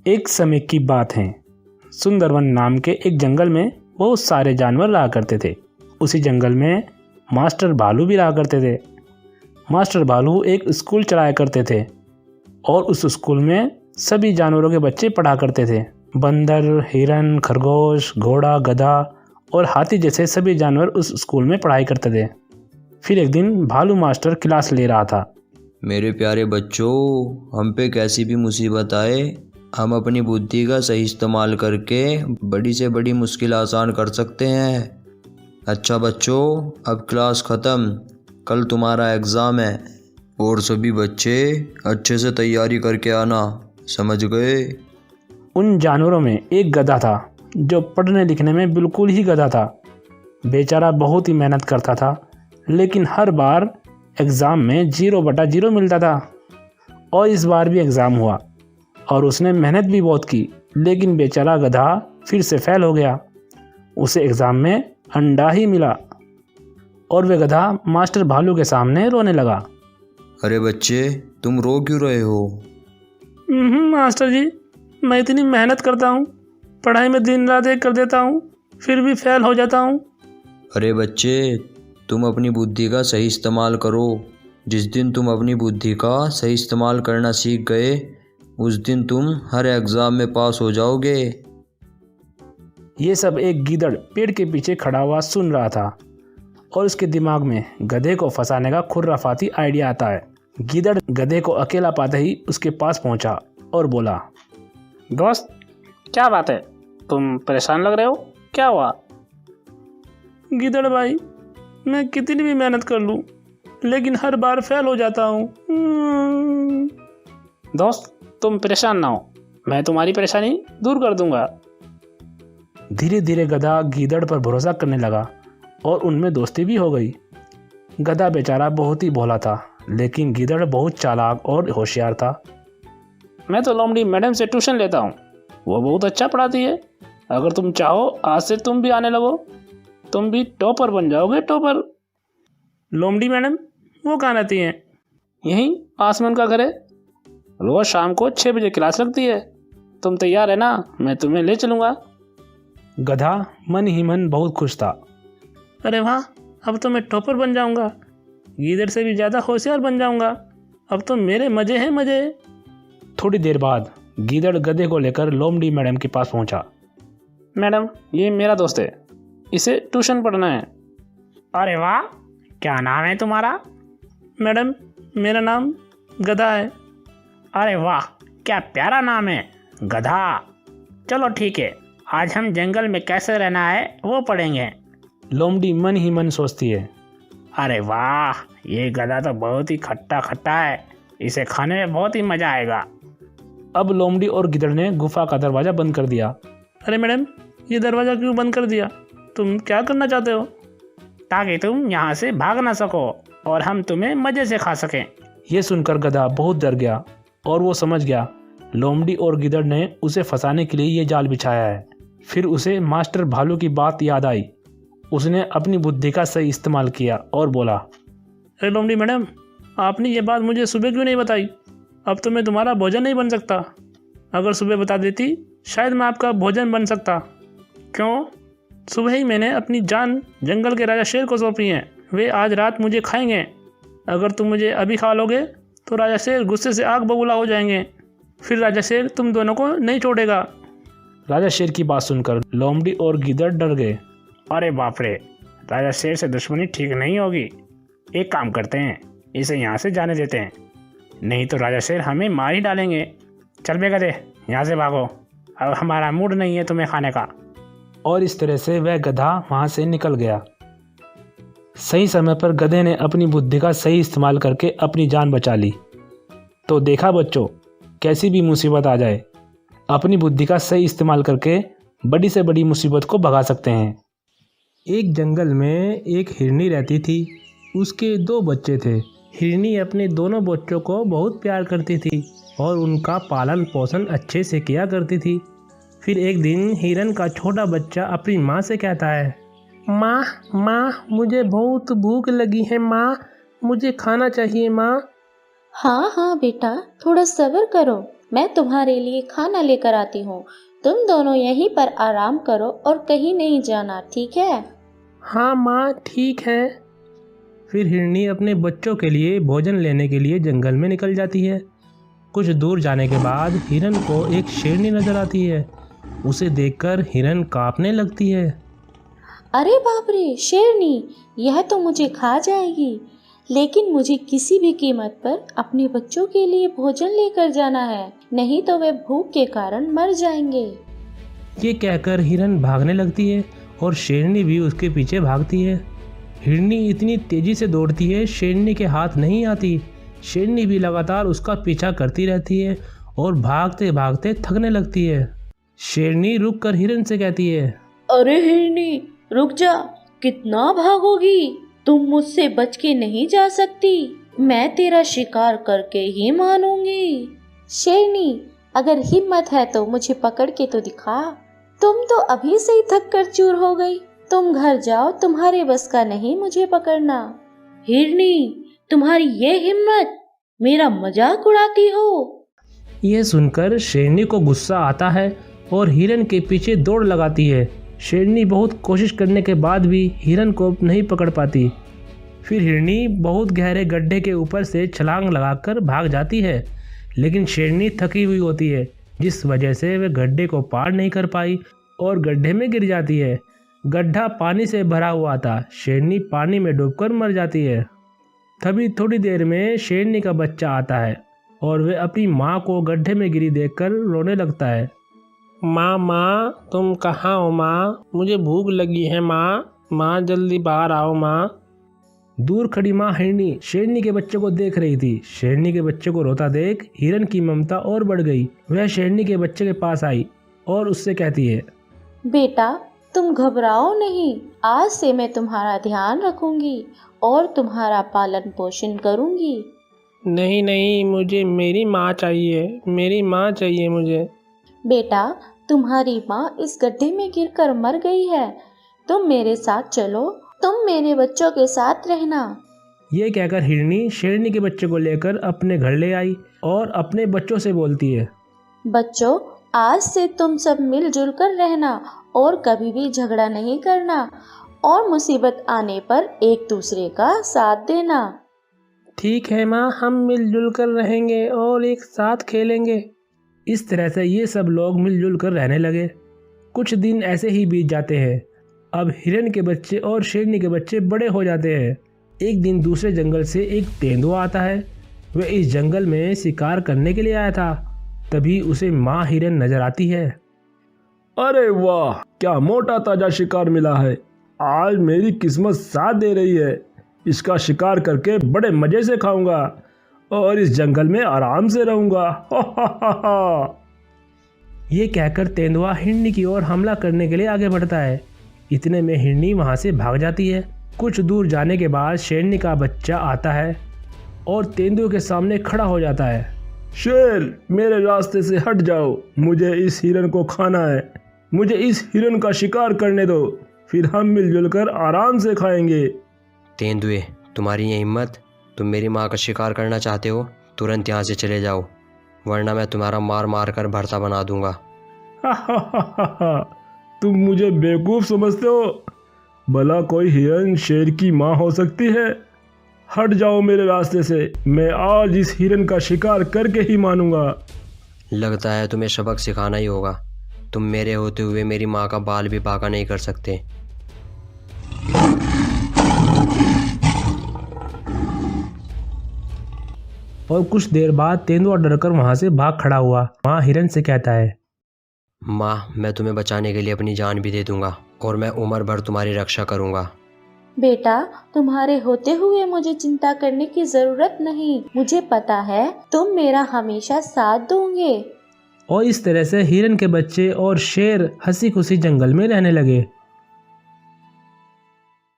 एक समय की बात है। सुंदरवन नाम के एक जंगल में बहुत सारे जानवर रहा करते थे। उसी जंगल में मास्टर भालू भी रहा करते थे। मास्टर भालू एक स्कूल चलाया करते थे और उस स्कूल में सभी जानवरों के बच्चे पढ़ा करते थे। बंदर, हिरन, खरगोश, घोड़ा, गधा और हाथी जैसे सभी जानवर उस स्कूल में पढ़ाई करते थे। फिर एक दिन भालू मास्टर क्लास ले रहा था। मेरे प्यारे बच्चों, हम पे कैसी भी मुसीबत आए, हम अपनी बुद्धि का सही इस्तेमाल करके बड़ी से बड़ी मुश्किल आसान कर सकते हैं। अच्छा बच्चों, अब क्लास ख़त्म, कल तुम्हारा एग्ज़ाम है और सभी बच्चे अच्छे से तैयारी करके आना, समझ गए? उन जानवरों में एक गधा था जो पढ़ने लिखने में बिल्कुल ही गधा था। बेचारा बहुत ही मेहनत करता था, लेकिन हर बार एग्ज़ाम में 0/0 मिलता था। और इस बार भी एग्ज़ाम हुआ और उसने मेहनत भी बहुत की, लेकिन बेचारा गधा फिर से फेल हो गया। उसे एग्ज़ाम में अंडा ही मिला और वह गधा मास्टर भालू के सामने रोने लगा। अरे बच्चे, तुम रो क्यों रहे हो? मास्टर जी, मैं इतनी मेहनत करता हूँ, पढ़ाई में दिन रात एक कर देता हूँ, फिर भी फेल हो जाता हूँ। अरे बच्चे, तुम अपनी बुद्धि का सही इस्तेमाल करो। जिस दिन तुम अपनी बुद्धि का सही इस्तेमाल करना सीख गए, उस दिन तुम हर एग्ज़ाम में पास हो जाओगे। ये सब एक गीदड़ पेड़ के पीछे खड़ा हुआ सुन रहा था और उसके दिमाग में गधे को फंसाने का खुर्राफाती आइडिया आता है। गीदड़ गधे को अकेला पाते ही उसके पास पहुंचा और बोला, दोस्त, क्या बात है? तुम परेशान लग रहे हो, क्या हुआ? गीदड़ भाई, मैं कितनी भी मेहनत कर लूं, लेकिन हर बार फेल हो जाता हूं। दोस्त, तुम परेशान ना हो, मैं तुम्हारी परेशानी दूर कर दूंगा। धीरे धीरे गधा गीदड़ पर भरोसा करने लगा और उनमें दोस्ती भी हो गई। गधा बेचारा बहुत ही भोला था, लेकिन गीदड़ बहुत चालाक और होशियार था। मैं तो लोमड़ी मैडम से ट्यूशन लेता हूँ, वो बहुत अच्छा पढ़ाती है। अगर तुम चाहो, आज से तुम भी आने लगो, तुम भी टॉपर बन जाओगे, टॉपर। लोमड़ी मैडम वो कहाँ रहती हैं? यहीं पास में उनका घर है। रोज़ शाम को 6 बजे क्लास लगती है। तुम तैयार है ना? मैं तुम्हें ले चलूँगा। गधा मन ही मन बहुत खुश था। अरे वाह, अब तो मैं टॉपर बन जाऊँगा, गीदड़ से भी ज़्यादा होशियार बन जाऊँगा। अब तो मेरे मज़े हैं, मज़े। थोड़ी देर बाद गीदड़ गधे को लेकर लोमड़ी मैडम के पास पहुँचा। मैडम, ये मेरा दोस्त है, इसे ट्यूशन पढ़ना है। अरे वाह, क्या नाम है तुम्हारा? मैडम, मेरा नाम गधा है। अरे वाह, क्या प्यारा नाम है, गधा। चलो ठीक है, आज हम जंगल में कैसे रहना है वो पढ़ेंगे। लोमड़ी मन ही मन सोचती है, अरे वाह, ये गधा तो बहुत ही खट्टा खट्टा है, इसे खाने में बहुत ही मज़ा आएगा। अब लोमड़ी और गिदड़ ने गुफा का दरवाज़ा बंद कर दिया। अरे मैडम, ये दरवाज़ा क्यों बंद कर दिया? तुम क्या करना चाहते हो? ताकि तुम यहाँ से भाग ना सको और हम तुम्हें मज़े से खा सकें। ये सुनकर गधा बहुत डर गया और वो समझ गया लोमड़ी और गिदड़ ने उसे फंसाने के लिए ये जाल बिछाया है। फिर उसे मास्टर भालू की बात याद आई। उसने अपनी बुद्धि का सही इस्तेमाल किया और बोला, अरे लोमड़ी मैडम, आपने ये बात मुझे सुबह क्यों नहीं बताई? अब तो मैं तुम्हारा भोजन नहीं बन सकता। अगर सुबह बता देती, शायद मैं आपका भोजन बन सकता। क्यों? सुबह ही मैंने अपनी जान जंगल के राजा शेर को सौंपी है, वे आज रात मुझे खाएंगे। अगर तुम मुझे अभी खा लोगे तो राजा शेर गुस्से से आग बबूला हो जाएंगे, फिर राजा शेर तुम दोनों को नहीं छोड़ेगा। राजा शेर की बात सुनकर लोमड़ी और गीदड़ डर गए। अरे बाप रे, राजा शेर से दुश्मनी ठीक नहीं होगी। एक काम करते हैं, इसे यहाँ से जाने देते हैं, नहीं तो राजा शेर हमें मार ही डालेंगे। चल बे गधे, यहाँ से भागो, अब हमारा मूड नहीं है तुम्हें खाने का। और इस तरह से वह गधा वहाँ से निकल गया। सही समय पर गधे ने अपनी बुद्धि का सही इस्तेमाल करके अपनी जान बचा ली। तो देखा बच्चों, कैसी भी मुसीबत आ जाए, अपनी बुद्धि का सही इस्तेमाल करके बड़ी से बड़ी मुसीबत को भगा सकते हैं। एक जंगल में एक हिरनी रहती थी। उसके 2 बच्चे थे। हिरनी अपने दोनों बच्चों को बहुत प्यार करती थी और उनका पालन पोषण अच्छे से किया करती थी। फिर एक दिन हिरन का छोटा बच्चा अपनी माँ से कहता है, माँ, मुझे बहुत भूख लगी है माँ, मुझे खाना चाहिए माँ। हाँ हाँ बेटा, थोड़ा सब्र करो, मैं तुम्हारे लिए खाना लेकर आती हूँ। तुम दोनों यहीं पर आराम करो और कहीं नहीं जाना, ठीक है? हाँ माँ, ठीक है। फिर हिरनी अपने बच्चों के लिए भोजन लेने के लिए जंगल में निकल जाती है। कुछ दूर जाने के बाद हिरन को एक शेरनी नजर आती है। उसे देखकर हिरन कांपने लगती है। अरे बाप रे शेरनी, यह तो मुझे खा जाएगी। लेकिन मुझे किसी भी कीमत पर अपने बच्चों के लिए भोजन लेकर जाना है, नहीं तो वे भूख के कारण मर जाएंगे। ये कहकर हिरन भागने लगती है और शेरनी भी उसके पीछे भागती है। हिरनी इतनी तेजी से दौड़ती है, शेरनी के हाथ नहीं आती। शेरनी भी लगातार उसका पीछा करती रहती है और भागते भागते थकने लगती है। शेरनी रुक कर हिरन से कहती है, अरे हिरनी, रुक जा। कितना भागोगी? तुम मुझसे बच के नहीं जा सकती। मैं तेरा शिकार करके ही मानूंगी। शेरनी, अगर हिम्मत है तो मुझे पकड़ के तो दिखा। तुम तो अभी से ही थक कर चूर हो गई। तुम घर जाओ, तुम्हारे बस का नहीं मुझे पकड़ना। हिरनी, तुम्हारी ये हिम्मत, मेरा मजाक उड़ाती हो? यह सुनकर शेरनी को गुस्सा आता है और हिरन के पीछे दौड़ लगाती है। शेरनी बहुत कोशिश करने के बाद भी हिरन को नहीं पकड़ पाती। फिर हिरनी बहुत गहरे गड्ढे के ऊपर से छलांग लगाकर भाग जाती है, लेकिन शेरनी थकी हुई होती है, जिस वजह से वह गड्ढे को पार नहीं कर पाई और गड्ढे में गिर जाती है। गड्ढा पानी से भरा हुआ था। शेरनी पानी में डूबकर मर जाती है। तभी थोड़ी देर में शेरनी का बच्चा आता है और वह अपनी माँ को गड्ढे में गिरी देखकर रोने लगता है। माँ, तुम कहाँ हो माँ? मुझे भूख लगी है माँ, जल्दी बाहर आओ माँ। दूर खड़ी माँ हिरनी शेरनी के बच्चे को देख रही थी। शेरनी के बच्चे को रोता देख हिरन की ममता और बढ़ गई। वह शेरनी के बच्चे के पास आई और उससे कहती है, बेटा, तुम घबराओ नहीं। आज से मैं तुम्हारा ध्यान रखूंगी और तुम्हारा पालन पोषण करूंगी। नहीं, मुझे मेरी माँ चाहिए मुझे। बेटा, तुम्हारी माँ इस गड्ढे में गिरकर मर गई है। तुम मेरे साथ चलो, तुम मेरे बच्चों के साथ रहना। ये कहकर हिरनी शेरनी के बच्चे को लेकर अपने घर ले आई और अपने बच्चों से बोलती है, बच्चों, आज से तुम सब मिलजुल कर रहना और कभी भी झगड़ा नहीं करना और मुसीबत आने पर एक दूसरे का साथ देना। ठीक है माँ, हम मिलजुल कर रहेंगे और एक साथ खेलेंगे। इस तरह से ये सब लोग मिलजुल कर रहने लगे। कुछ दिन ऐसे ही बीत जाते हैं। अब हिरन के बच्चे और शेरनी के बच्चे बड़े हो जाते हैं। एक दिन दूसरे जंगल से एक तेंदुआ आता है। वह इस जंगल में शिकार करने के लिए आया था। तभी उसे माँ हिरन नजर आती है। अरे वाह, क्या मोटा ताजा शिकार मिला है। आज मेरी किस्मत साथ दे रही है। इसका शिकार करके बड़े मजे से खाऊंगा और इस जंगल में आराम से रहूंगा। ये कहकर तेंदुआ हिरनी की ओर हमला करने के लिए आगे बढ़ता है। इतने में हिरनी वहां से भाग जाती है। कुछ दूर जाने के बाद शेरनी का बच्चा आता है और तेंदुए के सामने खड़ा हो जाता है। शेर, मेरे रास्ते से हट जाओ, मुझे इस हिरन को खाना है। मुझे इस हिरन का शिकार करने दो, फिर हम मिलजुल कर आराम से खाएंगे। तेंदुए, तुम्हारी ये हिम्मत, तुम मेरी माँ का शिकार करना चाहते हो? तुरंत यहाँ से चले जाओ, वरना मैं तुम्हारा मार मार कर भरता बना दूंगा। तुम मुझे बेवकूफ़ समझते हो? भला कोई हिरन शेर की माँ हो सकती है? हट जाओ मेरे रास्ते से, मैं आज इस हिरन का शिकार करके ही मानूंगा। लगता है तुम्हें सबक सिखाना ही होगा। तुम मेरे होते हुए मेरी माँ का बाल भी बांका नहीं कर सकते। और कुछ देर बाद तेंदुआ डरकर वहां से भाग खड़ा हुआ। माँ हिरन से कहता है, माँ, मैं तुम्हें बचाने के लिए अपनी जान भी दे दूंगा और मैं उम्र भर तुम्हारी रक्षा करूंगा। बेटा, तुम्हारे होते हुए मुझे चिंता करने की जरूरत नहीं। मुझे पता है तुम मेरा हमेशा साथ दोगे। और इस तरह से हिरन के बच्चे और शेर हंसी खुशी जंगल में रहने लगे।